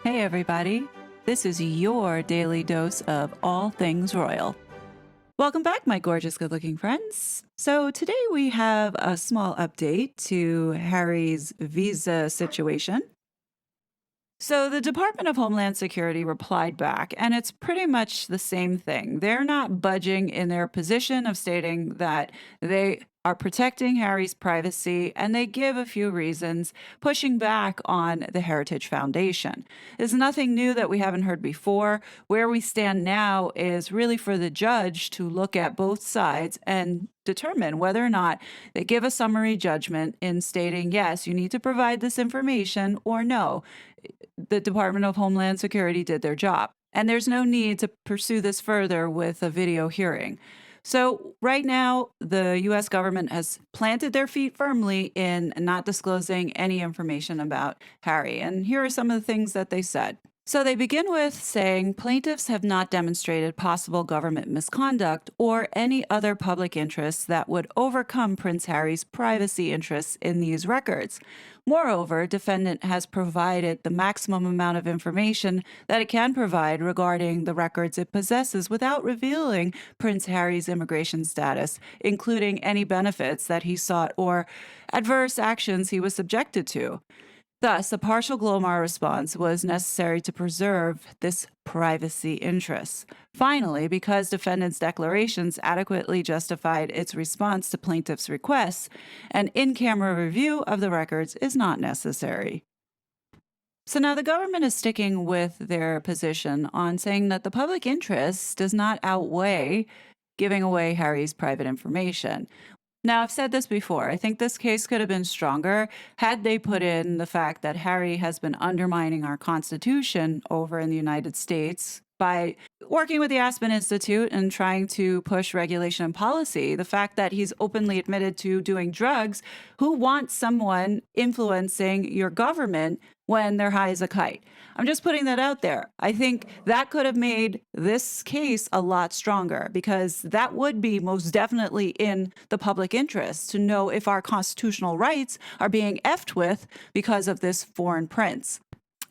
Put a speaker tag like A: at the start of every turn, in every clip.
A: Hey, everybody. This is your daily dose of all things royal. Welcome back, my gorgeous, good looking friends. So, today we have a small update to Harry's visa situation. So, the Department of Homeland Security replied back, and it's pretty much the same thing. They're not budging in their position of stating that they are protecting Harry's privacy, and they give a few reasons, pushing back on the Heritage Foundation. There's nothing new that we haven't heard before. Where we stand now is really for the judge to look at both sides and determine whether or not they give a summary judgment in stating, yes, you need to provide this information, or no, the Department of Homeland Security did their job. And there's no need to pursue this further with a video hearing. So, right now, the US government has planted their feet firmly in not disclosing any information about Harry. And here are some of the things that they said. So they begin with saying plaintiffs have not demonstrated possible government misconduct or any other public interests that would overcome Prince Harry's privacy interests in these records. Moreover, defendant has provided the maximum amount of information that it can provide regarding the records it possesses without revealing Prince Harry's immigration status, including any benefits that he sought or adverse actions he was subjected to. Thus, a partial Glomar response was necessary to preserve this privacy interest. Finally, because defendant's declarations adequately justified its response to plaintiff's requests, an in-camera review of the records is not necessary. So now the government is sticking with their position on saying that the public interest does not outweigh giving away Harry's private information. Now, I've said this before. I think this case could have been stronger had they put in the fact that Harry has been undermining our Constitution over in the United States by working with the Aspen Institute and trying to push regulation and policy. The fact that he's openly admitted to doing drugs. Who wants someone influencing your government when they're high as a kite? I'm just putting that out there. I think that could have made this case a lot stronger because that would be most definitely in the public interest to know if our constitutional rights are being effed with because of this foreign prince.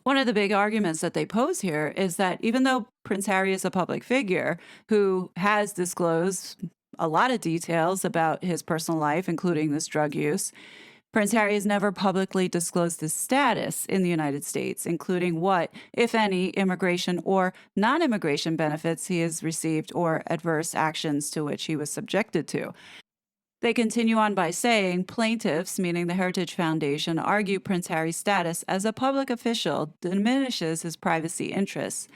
A: One of the big arguments that they pose here is that even though Prince Harry is a public figure who has disclosed a lot of details about his personal life, including this drug use, Prince Harry has never publicly disclosed his status in the United States, including what, if any, immigration or non-immigration benefits he has received or adverse actions to which he was subjected to. They continue on by saying plaintiffs, meaning the Heritage Foundation, argue Prince Harry's status as a public official diminishes his privacy interests.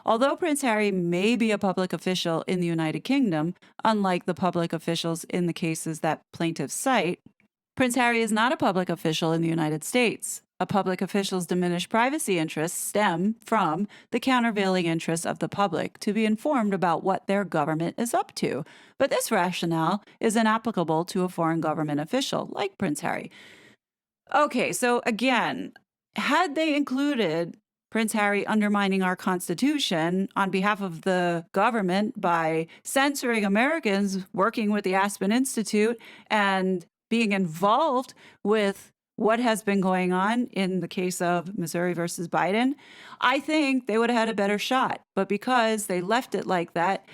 A: Although Prince Harry may be a public official in the United Kingdom, unlike the public officials in the cases that plaintiffs cite, Prince Harry is not a public official in the United States. A public official's diminished privacy interests stem from the countervailing interests of the public to be informed about what their government is up to. But this rationale is inapplicable to a foreign government official like Prince Harry. Okay, so again, had they included Prince Harry undermining our Constitution on behalf of the government by censoring Americans working with the Aspen Institute and being involved with what has been going on in the case of Missouri versus Biden, I think they would have had a better shot. But because they left it like that,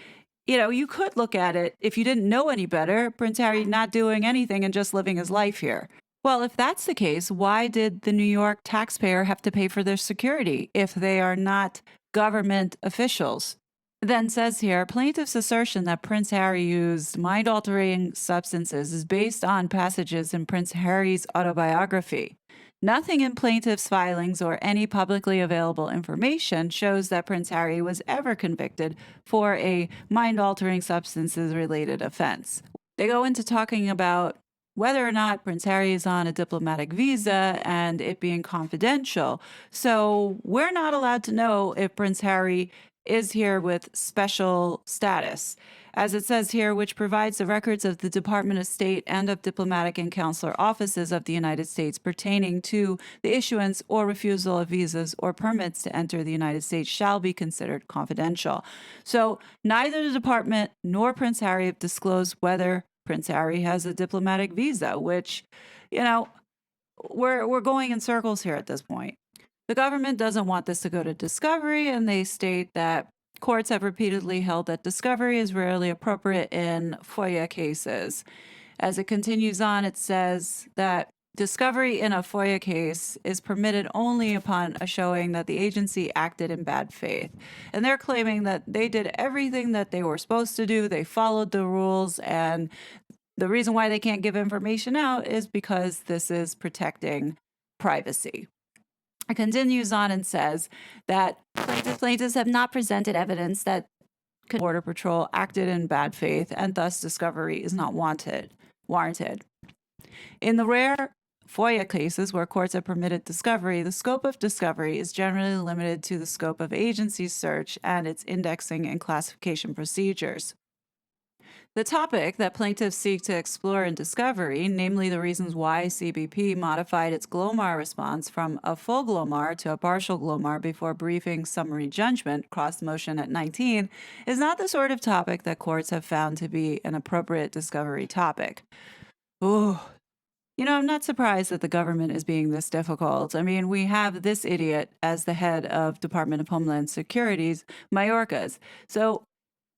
A: you could look at it if you didn't know any better, Prince Harry not doing anything and just living his life here. Well, if that's the case, why did the New York taxpayer have to pay for their security if they are not government officials? Then says here, plaintiff's assertion that Prince Harry used mind-altering substances is based on passages in Prince Harry's autobiography. Nothing in plaintiff's filings or any publicly available information shows that Prince Harry was ever convicted for a mind-altering substances-related offense. They go into talking about whether or not Prince Harry is on a diplomatic visa and it being confidential. So we're not allowed to know if Prince Harry is here with special status, as it says here, which provides the records of the Department of State and of diplomatic and consular offices of the United States pertaining to the issuance or refusal of visas or permits to enter the United States shall be considered confidential. So neither the department nor Prince Harry have disclosed whether Prince Harry has a diplomatic visa, which, we're going in circles here at this point. The government doesn't want this to go to discovery, and they state that courts have repeatedly held that discovery is rarely appropriate in FOIA cases. As it continues on, it says that discovery in a FOIA case is permitted only upon a showing that the agency acted in bad faith. And they're claiming that they did everything that they were supposed to do, they followed the rules, and the reason why they can't give information out is because this is protecting privacy. It continues on and says that plaintiffs have not presented evidence that Border Patrol acted in bad faith, and thus discovery is not warranted. In the rare FOIA cases where courts have permitted discovery, the scope of discovery is generally limited to the scope of agency search and its indexing and classification procedures. The topic that plaintiffs seek to explore in discovery, namely the reasons why CBP modified its GLOMAR response from a full GLOMAR to a partial GLOMAR before briefing summary judgment, cross motion at 19, is not the sort of topic that courts have found to be an appropriate discovery topic. Ooh. I'm not surprised that the government is being this difficult. I mean, we have this idiot as the head of Department of Homeland Security's Mayorkas. So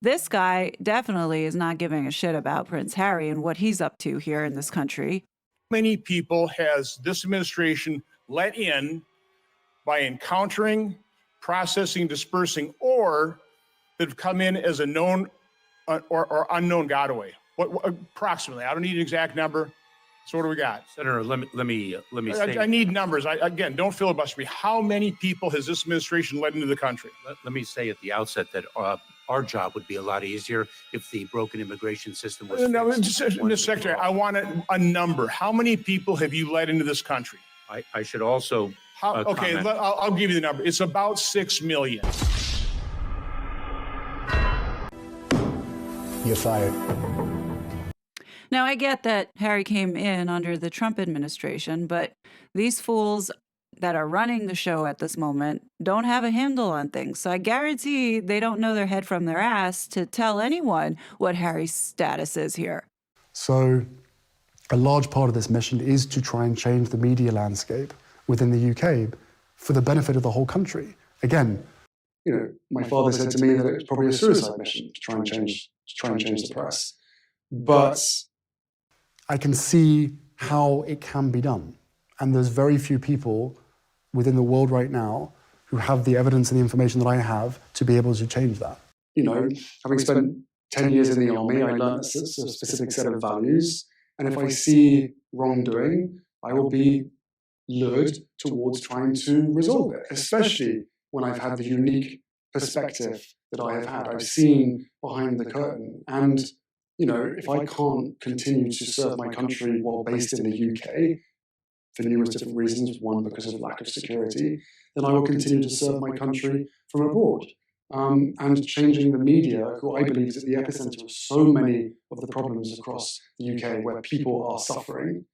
A: this guy definitely is not giving a shit about Prince Harry and what he's up to here in this country.
B: Many people has this administration let in by encountering, processing, dispersing, or that have come in as a known or unknown gotaway? What approximately? I don't need an exact number. So what do we got?
C: Senator, let me say.
B: I need numbers. Again, don't filibuster me. How many people has this administration let into the country?
C: Let me say at the outset that our job would be a lot easier if the broken immigration system was
B: No,
C: fixed.
B: Mr. Secretary, I want a number. How many people have you let into this country?
C: I should also
B: okay,
C: comment.
B: I'll give you the number. It's about 6 million.
D: You're fired.
A: Now, I get that Harry came in under the Trump administration, but these fools that are running the show at this moment don't have a handle on things. So I guarantee they don't know their head from their ass to tell anyone what Harry's status is here.
D: So a large part of this mission is to try and change the media landscape within the UK for the benefit of the whole country. Again, my father said to me that it was probably a suicide mission to try and change the press. But I can see how it can be done. And there's very few people within the world right now who have the evidence and the information that I have to be able to change that. Having spent 10 years in the army, I learned a specific set of values. And if I see wrongdoing, I will be lured towards trying to resolve it, especially when I've had the unique perspective that I have had. I've seen behind the curtain. And if I can't continue to serve my country while based in the UK, for numerous different reasons, one because of lack of security, then I will continue to serve my country from abroad. And changing the media, who I believe is at the epicenter of so many of the problems across the UK where people are suffering,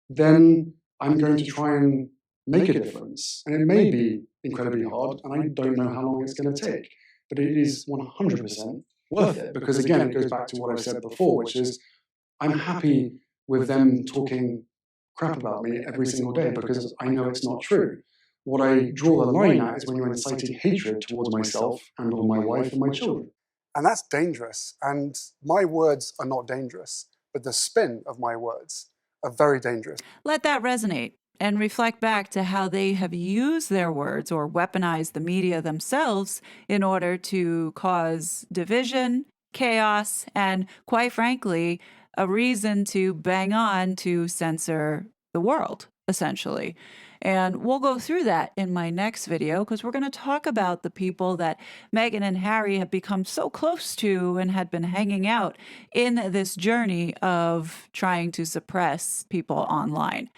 D: then I'm going to try and make a difference. And it may be incredibly hard, and I don't know how long it's going to take, but it is 100% worth it, because again, it goes back to what I've said before, which is I'm happy with them talking crap about me every single day because I know it's not true. What I draw the line at is when you're inciting hatred towards myself and or my wife and my children. And that's dangerous. And my words are not dangerous, but the spin of my words are very dangerous.
A: Let that resonate and reflect back to how they have used their words or weaponized the media themselves in order to cause division, chaos, and quite frankly, a reason to bang on to censor the world, essentially. And we'll go through that in my next video because we're going to talk about the people that Meghan and Harry have become so close to and had been hanging out in this journey of trying to suppress people online.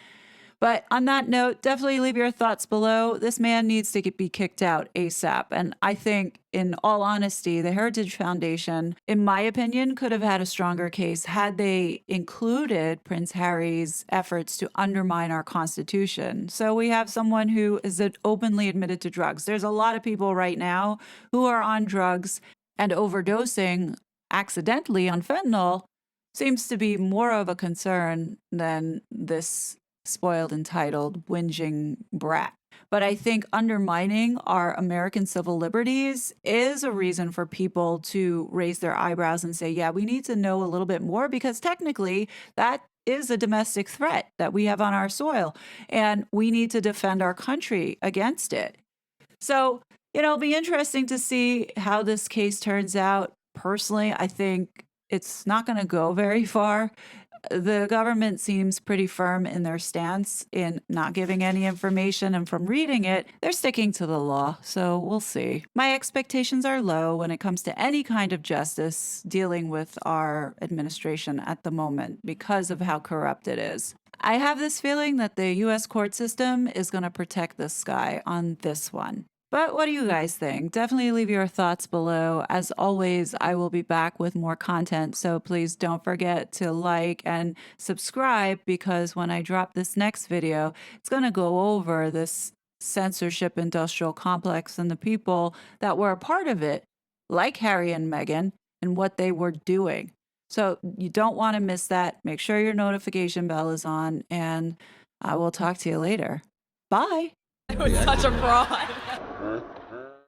A: But on that note, definitely leave your thoughts below. This man needs to be kicked out ASAP. And I think, in all honesty, the Heritage Foundation, in my opinion, could have had a stronger case had they included Prince Harry's efforts to undermine our Constitution. So we have someone who is openly admitted to drugs. There's a lot of people right now who are on drugs and overdosing accidentally on fentanyl seems to be more of a concern than this spoiled, entitled, whinging brat. But I think undermining our American civil liberties is a reason for people to raise their eyebrows and say, yeah, we need to know a little bit more, because technically that is a domestic threat that we have on our soil, and we need to defend our country against it. So, it'll be interesting to see how this case turns out. Personally, I think it's not going to go very far. The government seems pretty firm in their stance in not giving any information, and from reading it, they're sticking to the law, so we'll see. My expectations are low when it comes to any kind of justice dealing with our administration at the moment because of how corrupt it is. I have this feeling that the US court system is going to protect this guy on this one. But what do you guys think? Definitely leave your thoughts below. As always, I will be back with more content, so please don't forget to like and subscribe, because when I drop this next video, it's going to go over this censorship industrial complex and the people that were a part of it, like Harry and Meghan, and what they were doing. So you don't want to miss that. Make sure your notification bell is on, and I will talk to you later. Bye.
E: It was such a fraud.